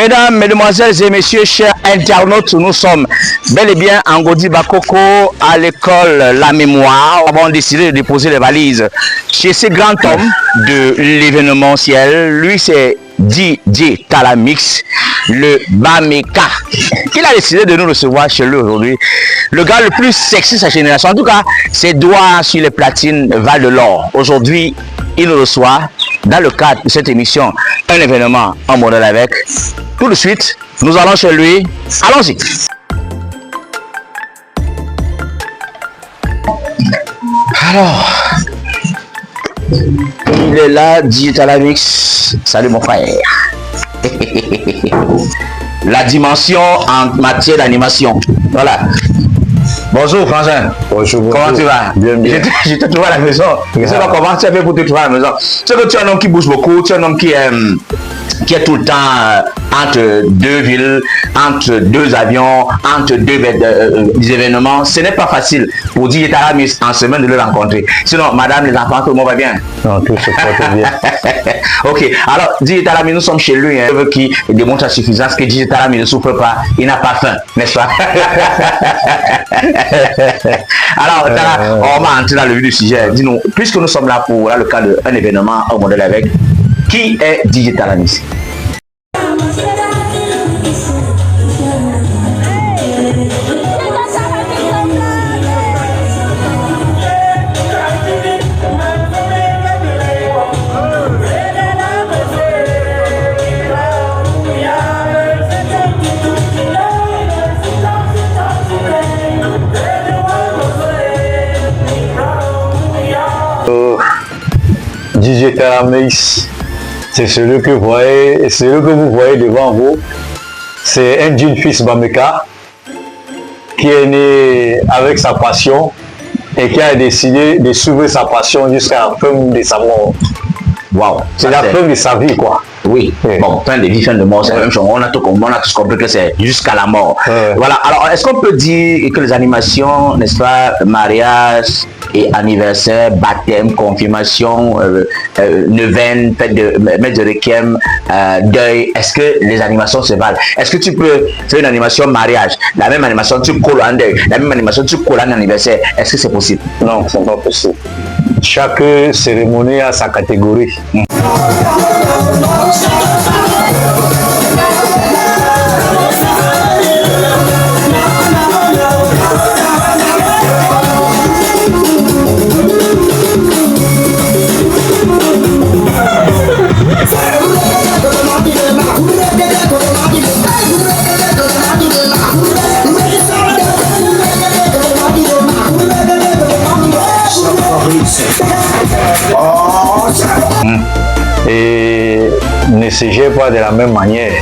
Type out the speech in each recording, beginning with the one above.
Mesdames, Mesdemoiselles et Messieurs, chers internautes, nous sommes bel et bien en Godi Bakoko à l'école La Mémoire. Nous avons décidé de déposer les valises chez ce grand homme de l'événementiel. Lui, c'est DJ Talamix, le Bameka. Il a décidé de nous recevoir chez lui aujourd'hui. Le gars le plus sexy de sa génération. En tout cas, ses doigts sur les platines valent de l'or. Aujourd'hui, il nous reçoit dans le cadre de cette émission, un événement en modèle avec. Tout de suite, nous allons chez lui. Allons-y. Alors, il est là, Digitalamix. Salut mon frère. La dimension en matière d'animation. Voilà. Bonjour Frangin. Bonjour. Comment tu vas? Bien, bien. Je te trouve à la maison. Je ne sais pas comment tu as fait pour te trouver à la maison. C'est que tu es un homme qui bouge beaucoup, tu es un homme qui est tout le temps entre deux villes, entre deux avions, entre deux événements. Ce n'est pas facile pour dire Talamix en semaine de le rencontrer. Sinon, madame, les enfants, tout le monde va bien. Non, tout se porte bien. Ok, alors Talamix, nous sommes chez lui, hein, qui démontre à suffisance que Talamix ne souffre pas, il n'a pas faim, n'est-ce pas? Alors, on va entrer dans le vif du sujet. Dis-nous, puisque nous sommes là pour le cas d'un événement au modèle avec, qui est DJ Talamix? DJ Talamix, c'est celui que vous voyez devant vous. C'est un jeune fils Bameka qui est né avec sa passion et qui a décidé de suivre sa passion jusqu'à la fin de sa mort. Waouh, c'est la fin de sa vie, quoi. Oui, bon, fin de vie, fin de mort, c'est la même chose. On a tous compris que c'est jusqu'à la mort. Voilà, alors est-ce qu'on peut dire que les animations, n'est-ce pas, mariage et anniversaire, baptême, confirmation, neuvaine, fête de maître de requiem, deuil, est-ce que les animations se valent? Est-ce que tu peux faire une animation mariage, la même animation tu colles en deuil, la même animation tu colles en anniversaire? Est-ce que c'est possible? Non, c'est pas possible. Chaque cérémonie a sa catégorie. Et ne se gère pas de la même manière.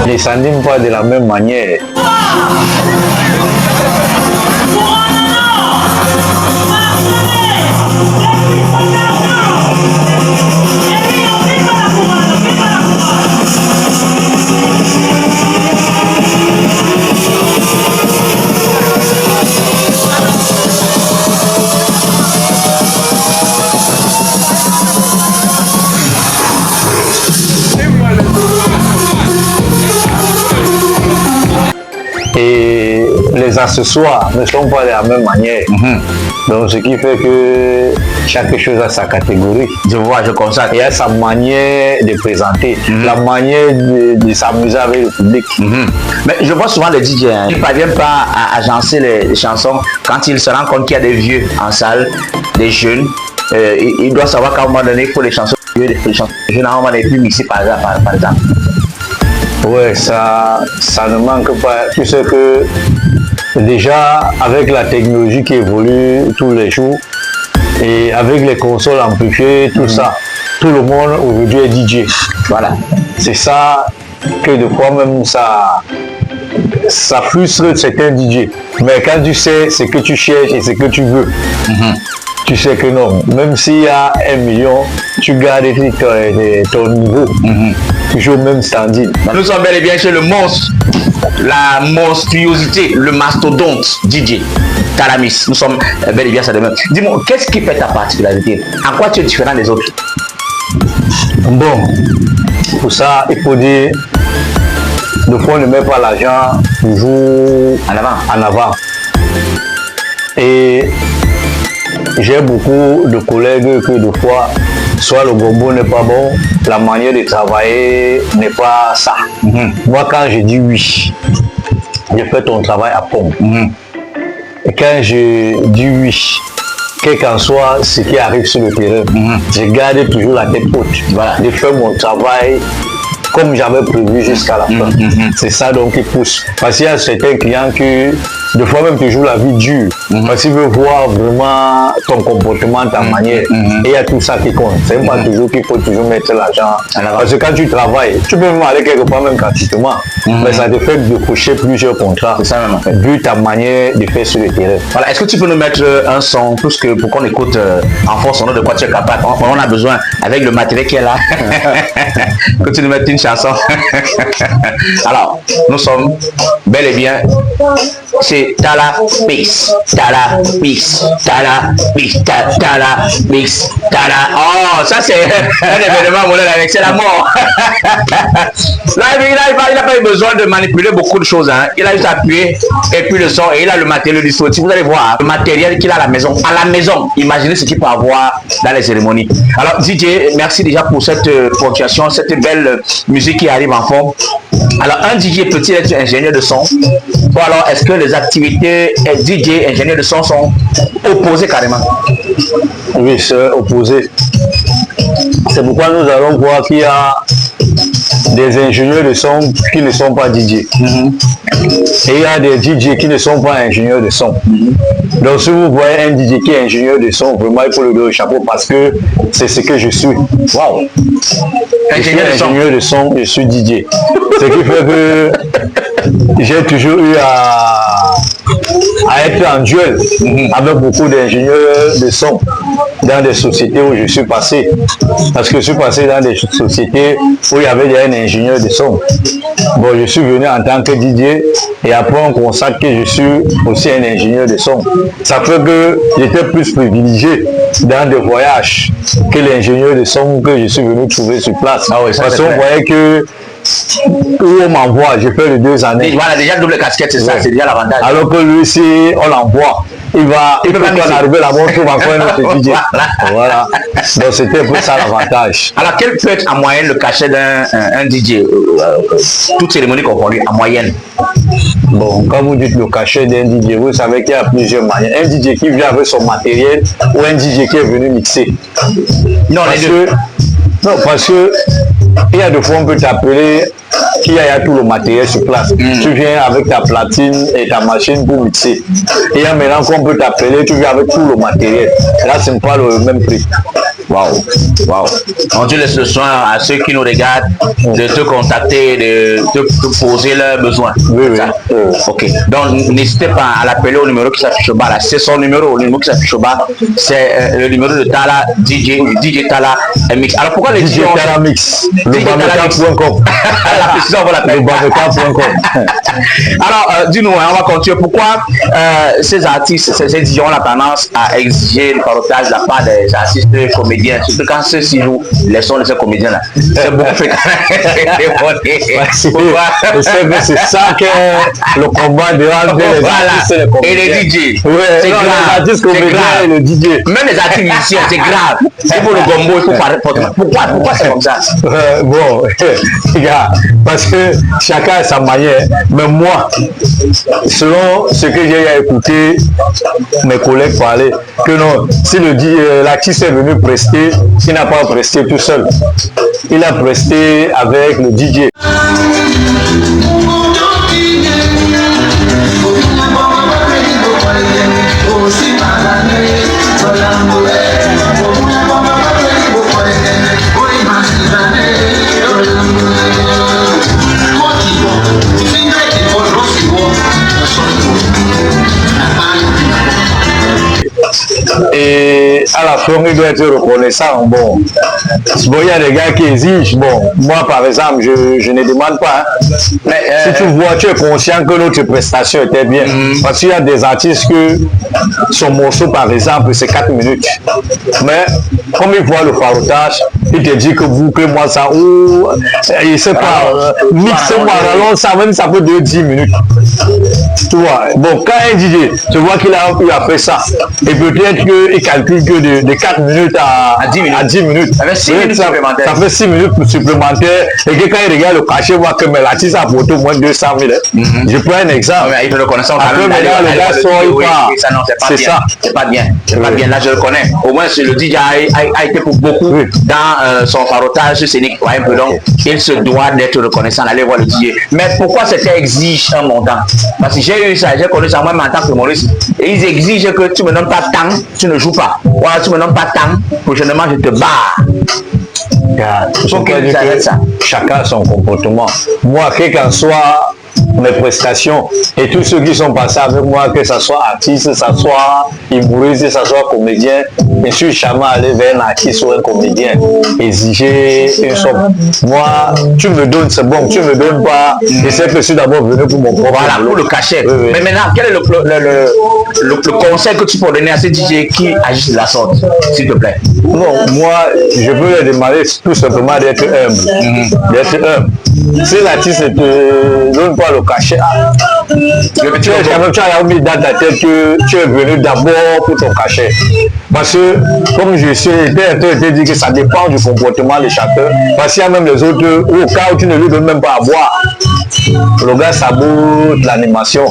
Ils ne s'animent pas de la même manière. Et les accessoires ne sont pas de la même manière. Donc ce qui fait que chaque chose a sa catégorie. Je vois, je constate. Il y a sa manière de présenter, la manière de s'amuser avec le public. Mais je vois souvent les DJ, ils ne parviennent pas à agencer les chansons quand ils se rendent compte qu'il y a des vieux en salle, des jeunes. Ils doivent savoir qu'à un moment donné, il faut les chansons vieux, les chansons jeunes, à un moment donné, plus mixées par exemple. Ouais, ça ne manque pas. Tu sais que déjà, avec la technologie qui évolue tous les jours, et avec les consoles amplifiées, tout ça, tout le monde aujourd'hui est DJ. Voilà. C'est ça que de fois même ça frustre certains DJ. Mais quand tu sais ce que tu cherches et ce que tu veux, tu sais que non, même s'il y a 1 million, tu gardes ton niveau, toujours même standing. Nous sommes bel et bien chez le monstre, la monstruosité, le mastodonte DJ Talamis. Nous sommes bel et bien ça demain. Dis-moi, qu'est-ce qui fait ta particularité? En quoi tu es différent des autres? Bon, pour ça, il faut dire, des fois on ne met pas l'argent toujours en avant. Et j'ai beaucoup de collègues que des fois, soit le gombo n'est pas bon, la manière de travailler n'est pas ça. Moi, quand je dis oui, je fais ton travail à fond. Et quand je dis oui, quel qu'en soit ce qui arrive sur le terrain, je garde toujours la tête haute. Voilà. Je fais mon travail comme j'avais prévu jusqu'à la fin. C'est ça donc qui pousse. Parce qu'il y a certains clients qui, des fois même toujours la vie dure, parce qu'ils veulent voir vraiment ton comportement, ta manière. Et il y a tout ça qui compte. C'est pas toujours qu'il faut toujours mettre l'argent. Parce que quand tu travailles, tu peux même aller quelque part même gratuitement. Mais ça te fait décrocher plusieurs contrats. C'est ça même en fait. Vu ta manière de faire sur le terrain. Voilà, est-ce que tu peux nous mettre un son pour qu'on écoute en force de quoi tu es capable? On a besoin, avec le matériel qui est là, que tu nous mettes une chanson. Alors, nous sommes bel et bien chez Tala Mix. Tala Mix. Tala Mix. Tala Mix. Tala. Oh, ça c'est un événement mondial avec, c'est la mort. Là, il n'a pas eu besoin de manipuler beaucoup de choses. Hein. Il a juste appuyé et puis le son et il a le matériel dispositif. Vous allez voir le matériel qu'il a à la maison. À la maison, imaginez ce qu'il peut avoir dans les cérémonies. Alors, DJ, merci déjà pour cette ponctuation, cette belle musique qui arrive en fond. Alors, un DJ peut-il être ingénieur de son? Ou alors, est-ce que les activités DJ, ingénieur de son sont opposées carrément? Oui, c'est opposé. C'est pourquoi nous allons voir qu'il y a des ingénieurs de son qui ne sont pas DJ. Et il y a des DJ qui ne sont pas ingénieurs de son. Donc si vous voyez un DJ qui est ingénieur de son, vraiment il faut le donner au chapeau parce que c'est ce que je suis. Waouh! Ingénieur de son, je suis DJ. Ce qui fait que j'ai toujours eu à être en duel avec beaucoup d'ingénieurs de son dans des sociétés où je suis passé. Parce que je suis passé dans des sociétés où il y avait un ingénieur de son. Bon, je suis venu en tant que DJ et après on constate que je suis aussi un ingénieur de son. Ça fait que j'étais plus privilégié dans des voyages que l'ingénieur de son que je suis venu trouver sur place. Ah oui, parce qu'on voyait que où on m'envoie, je fais les 2 années. Voilà, déjà double casquette, c'est ça, c'est déjà l'avantage. Alors que lui, si on l'envoie, il peut pas arriver là-bas, on va faire notre DJ. Voilà. Donc c'était pour ça l'avantage. Alors quel peut être en moyenne le cachet d'un DJ, toute cérémonie confondue, en moyenne? Bon, quand vous dites le cachet d'un DJ, vous savez qu'il y a plusieurs manières. Un DJ qui vient avec son matériel ou un DJ qui est venu mixer. Non, les deux. Non, parce que il y a des fois on peut t'appeler qu'il y a tout le matériel sur place. Tu viens avec ta platine et ta machine pour mixer. Et là maintenant qu'on peut t'appeler, tu viens avec tout le matériel. Là, ce n'est pas le même prix. Waouh, waouh. On te laisse le soin à ceux qui nous regardent de te contacter, de te poser leurs besoins. Oui, oui. Ok. Donc, n'hésitez pas à l'appeler au numéro qui s'affiche au bas. C'est son numéro, le numéro qui s'affiche au bas. C'est le numéro de Tala DJ, DJ Tala Mix. Alors, pourquoi les DJ Tala Mix? Le la précision, on l'appelle. Alors, dis-nous, on va continuer. Pourquoi ces artistes, ces DJ ont la tendance à exiger le parotage de la part des artistes comédiens? Surtout quand ceux-ci jouent les sons de ces comédiens-là. C'est beaucoup fréquent. C'est ça que le combat de les artistes et les comédiens. Et les DJ. C'est grave. Les artistes comédiens et le DJ. Même les artistes musiciens, c'est grave. C'est pour le gombo, il faut faire. Pourquoi c'est comme ça? Bon, regarde, parce que chacun a sa manière. Mais moi, selon ce que j'ai écouté mes collègues parler, que non, si l'artiste est venu prester, il n'a pas presté tout seul. Il a presté avec le DJ. Et à la fin, il doit être reconnaissant. Bon, il y a des gars qui exigent. Bon, moi, par exemple, je ne demande pas. Hein. Mais si tu vois, tu es conscient que notre prestation était bien. Parce qu'il y a des artistes que son morceau, par exemple, c'est 4 minutes. Mais comme il voit le farotage, il te dit que vous, que moi, ça, ou, il ne sait pas, mixez-moi, alors ça, même ça peut durer 10 minutes. Tu vois, bon, quand un DJ, tu vois qu'il a fait ça, et peut-être qu'il calcule que de 4 minutes à 10 minutes. Ça fait 6 minutes supplémentaires. Ça fait 6 minutes supplémentaires, et que quand il regarde le cachet, il voit que l'artiste a apporté au moins 200 000. Je prends un exemple. Il le connaissant quand même. Après, le gars sort, il part. C'est ça. C'est pas bien. C'est pas bien. Là, je le connais. Au moins, le DJ a été pour beaucoup dans son farotage scénique. Ouais, donc, il se doit d'être reconnaissant d'aller voir le DJ. Mais pourquoi c'était exige un montant? Parce que j'ai eu ça, j'ai connu ça moi-même en tant que humoriste. Et ils exigent que tu me donnes pas tant, tu ne joues pas. Voilà, tu me donnes pas tant, prochainement je te barre. Chacun a son comportement. Moi, quel qu'en soit mes prestations et tous ceux qui sont passés avec moi, que ce soit artiste, que ce soit humoriste, que ce soit comédien, je suis jamais allé vers un artiste ou un comédien exiger une somme. Moi, tu me donnes, c'est bon, tu me donnes pas, et c'est que je suis d'abord venu pour mon propre. Voilà, pour le cachet. Mais maintenant, quel est le conseil que tu peux donner à ces DJ qui agissent de la sorte, s'il te plaît? Non, moi, je veux leur demander tout simplement d'être humble. D'être humble. Si l'artiste ne te donne pas le cachet, tu as mis dans ta tête que tu es venu d'abord pour ton cachet. Parce que, comme je suis, été dit que ça dépend du comportement de chacun. Parce qu'il y a même les autres, au cas où tu ne lui donnes même pas à boire, le gars sabote l'animation.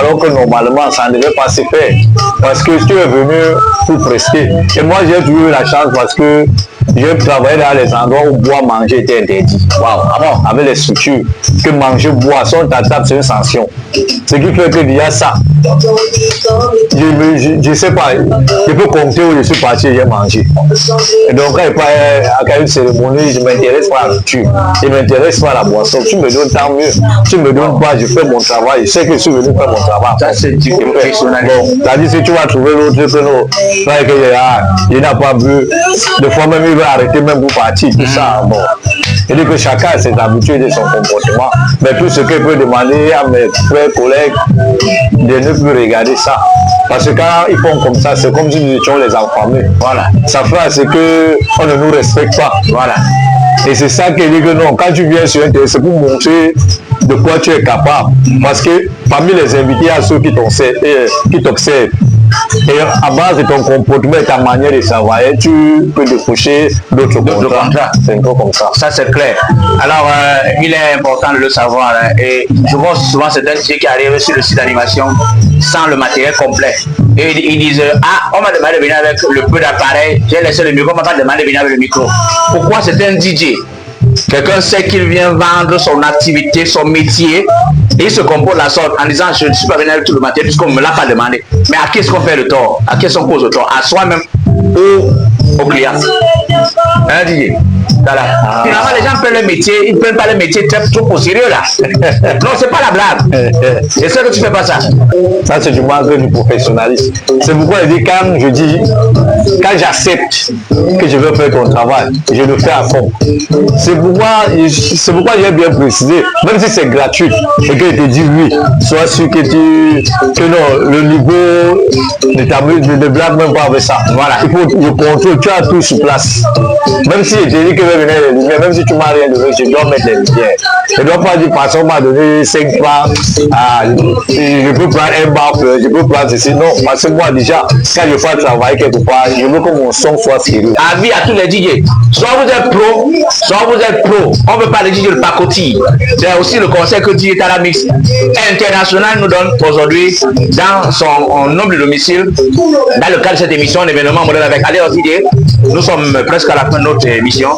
Alors que normalement, ça ne devait pas se faire. Parce que tu es venu pour prester. Et moi, j'ai toujours eu la chance parce que j'ai travaillé dans les endroits où boire, manger était interdit. Waouh, bon, avec les structures, que manger, boire, sont à table, c'est une sanction. Ce qui fait que il y a ça. Je ne sais pas, je peux compter où je suis parti et j'ai mangé. Et donc, quand il y a une cérémonie, je ne m'intéresse pas à la nourriture. Je ne m'intéresse pas à la boisson. Tu me donnes tant mieux. Tu ne me donnes pas, je fais mon travail. Je sais que je suis venu faire mon travail. Ça, c'est du professionnalisme. Bon, c'est-à-dire si tu vas trouver l'autre que non, il n'a pas bu, des fois même il va arrêter même pour partir, tout ça. Bon. Il dit que chacun a ses habitudes et son comportement. Mais tout ce que je peux demander à mes frères, collègues, de ne plus regarder ça. Parce que quand ils font comme ça, c'est comme si nous étions les enfamés. Voilà. Ça fait c'est qu'on ne nous respecte pas. Voilà. Et c'est ça qui dit que non, quand tu viens sur un terrain, c'est pour montrer de quoi tu es capable. Parce que parmi les invités, il y a ceux qui t'observent. Et à base de ton comportement et ta manière de travailler, tu peux décrocher d'autres contrats. C'est un peu comme ça. Ça, c'est clair. Alors, il est important de le savoir. Et je vois souvent certains qui arrivent sur le site d'animation sans le matériel complet. Et ils disent, ah, on m'a demandé de venir avec le peu d'appareil, j'ai laissé le micro, on m'a pas demandé de venir avec le micro. Pourquoi c'est un DJ? Quelqu'un sait qu'il vient vendre son activité, son métier, et il se compose la sorte en disant je ne suis pas venu avec tout le matériel puisqu'on ne me l'a pas demandé. Mais à qui est-ce qu'on fait le tort? À qui est-ce qu'on pose le tort? À soi-même ou au client? Hein, DJ? Voilà. Finalement, les gens prennent le métier, ils ne prennent pas le métier trop au sérieux là. Non, c'est pas la blague. C'est ça que tu fais pas ça. Ça, c'est du manque du professionnalisme. C'est pourquoi je dis, quand j'accepte que je veux faire ton travail, je le fais à fond. C'est pourquoi j'ai bien précisé, même si c'est gratuit, et que je te dis oui, sois sûr que non, le niveau ne blague même pas avec ça. Voilà. Il faut le contrôle, tu as tout sur place. Même si je te dis que je vais venir les lumières, même si tu m'as rien donné, je dois mettre les lumières. Je ne dois pas dire, parce qu'on m'a donné 5 francs, je peux prendre un baffle, je peux prendre ceci. Non, parce que moi déjà, quand je fais travailler quelque part, je veux que mon son soit sérieux. Avis à tous les DJ, soit vous êtes pro, soit vous êtes pro. On ne veut pas les DJ de pacotille. C'est aussi le conseil que DJ Talamix International nous donne aujourd'hui dans son noble domicile, dans le cadre de cette émission, un événement modèle avec Allez DJ. Nous sommes presque à la fin de notre émission.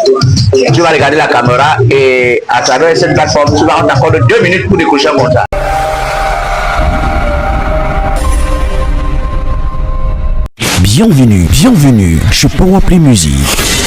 Tu vas regarder la caméra et à travers cette plateforme, tu vas avoir encore 2 minutes pour décrocher un contrat. Bienvenue chez Powerplay Music.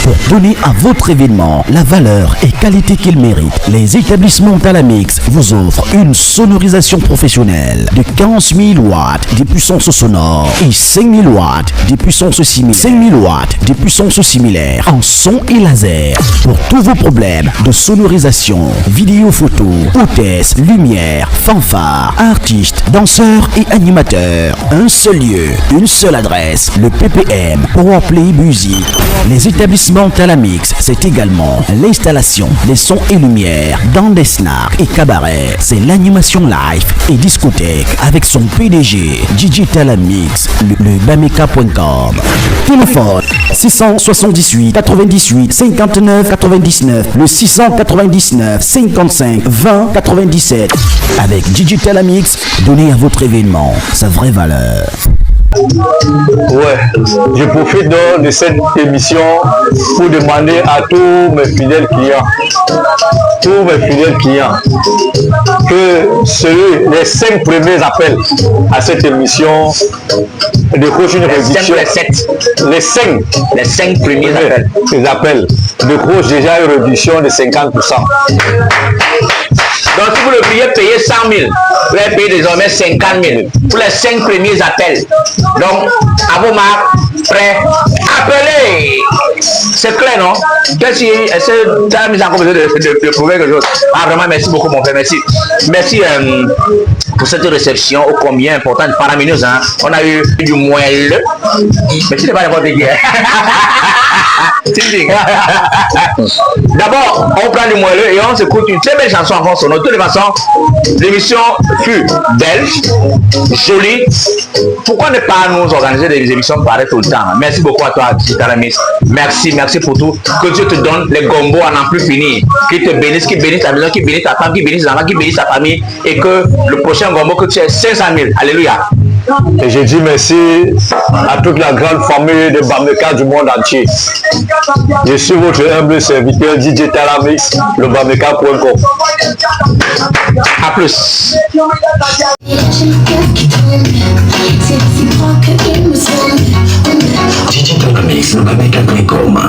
pour donner à votre événement la valeur et qualité qu'il mérite. Les établissements Talamix vous offrent une sonorisation professionnelle de 15 000 watts de puissance sonore et 5 000 watts de puissance similaire. 5 000 watts de puissance similaire en son et laser pour tous vos problèmes de sonorisation, vidéo, photo, hôtesse, lumière, fanfare, artistes, danseurs et animateurs. Un seul lieu, une seule adresse, le PPM Powerplay Music. Les établissements Talamix, c'est également l'installation des sons et lumières dans des snacks et cabarets. C'est l'animation live et discothèque avec son PDG, DJ Talamix, le bameka.com. Téléphone 678 98 59 99, le 699 55 20 97. Avec DJ Talamix, donnez à votre événement sa vraie valeur. Ouais, je profite donc de cette émission pour demander à tous mes fidèles clients, que les 5 premiers appels à cette émission décrochent une réduction. Les 5 premiers appels décrochent déjà une réduction de 50%. Donc, si vous le payez 100 000, vous allez payer désormais 50 000 pour les 5 premiers appels. Donc, à vos marques, prêts, appelez. C'est clair, non? Qu'est-ce que tu as mis en compétition de prouver quelque chose? Ah, vraiment, merci beaucoup, mon frère, merci. Merci pour cette réception ô combien importante, faramineuse. Hein? On a eu du moelleux, mais tu n'es pas n'importe qui. D'abord, on prend du moelleux et on s'écoute une très belle chanson en fond sonore. De toute façon, l'émission fut belle, jolie. Pourquoi ne pas nous organiser des émissions pareilles tout le temps? Merci beaucoup à toi, Talamix. Merci pour tout. Que Dieu te donne les gombos à n'en plus finir. Qu'il te bénisse, qu'il bénisse ta maison, qu'il bénisse ta femme, qu'il bénisse l'enfant, qu'il bénisse ta famille. Et que le prochain gombo, que tu aies 500 000. Alléluia. Et je dis merci à toute la grande famille de Bameka du monde entier. Je suis votre humble serviteur DJ Talamix, le bameka.com. A plus. DJ Talamix, le bameka.com.